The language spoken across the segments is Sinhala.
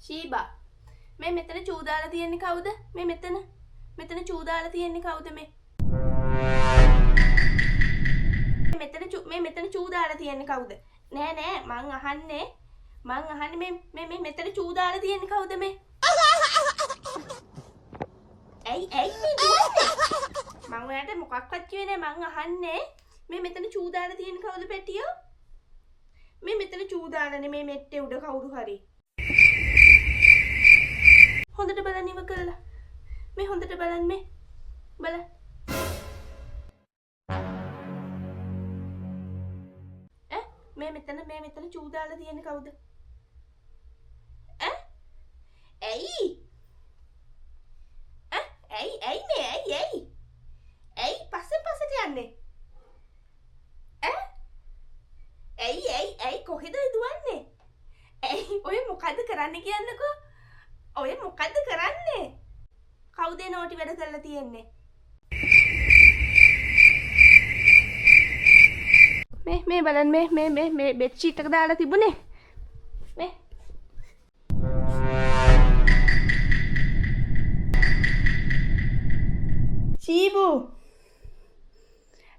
ශීබා මේ මෙතන චූ දාලා තියෙන්නේ කවුද? මේ මෙතන චූ දාලා තියෙන්නේ කවුද මේ? මෙතන චූ දාලා තියෙන්නේ කවුද? නෑ මං අහන්නේ මේ මෙතන චූ දාලා තියෙන්නේ කවුද මේ? ඇයි මේ දුවන්නේ? මං ඔයාලට මොකක්වත් කිව්වේ නෑ. මං අහන්නේ මේ මෙතන චූ දාලා තියෙන්නේ කවුද පැටියෝ? මේ මෙතන චූ දාලානේ මේ මෙට්ටේ උඩ කවුරු හරි. හොඳට බලන්න ඉව කළා. මේ හොඳට බලන්න මේ. බලන්න. මේ මෙතන චූ දාලා තියෙන්නේ කවුද? ඇයි පස්සට යන්නේ? ඇයි කොහෙද දුවන්නේ? ඇයි ඔය මොකද්ද කරන්නේ කියන්නකෝ? ඔය මොකද්ද කරන්නේ? කවුද නෝටි වැඩ කරලා තියෙන්නේ? මේ බලන්න මේ බෙඩ් ෂීට් එක දාලා තිබුණේ. මේ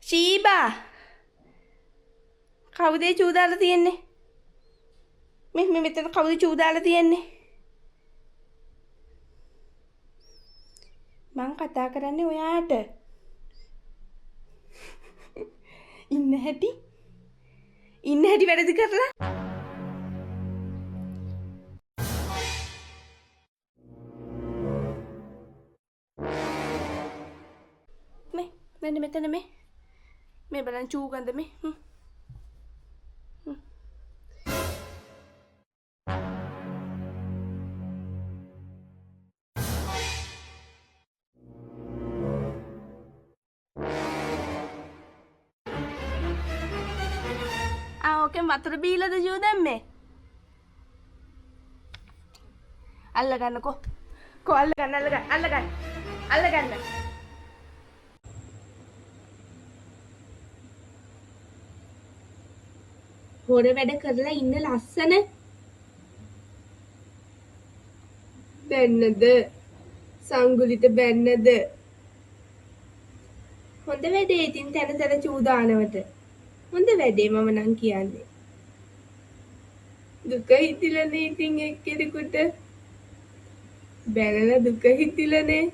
ශීබා කවුද චූ දාලා තියෙන්නේ? මේ මෙතන කවුද චූ දාලා තියෙන්නේ? මං කතා කරන්නේ ඔයාට. ඉන්න හැටි වැරදි කරලා. මෙන්න මෙතන මේ බලන්න චූ ගඳ මේ. ඕකෙන් වතුර බීලාද ජෝ දැම්මේ? අල්ලගන්නකෝ. අල්ලගන්න. හොර වැඩ කරලා ඉන්න ලස්සන බැන්නද? සංගුලිට බැන්නද? හොඳ වැඩේ ඉතින් තැන චූ දානවට. හොඳ වැඩේ මම නම් කියන්නේ. දුක හිතිලානේ ඉතින් එක්කෙනෙකුට බැලලා දුක හිතිලානේ.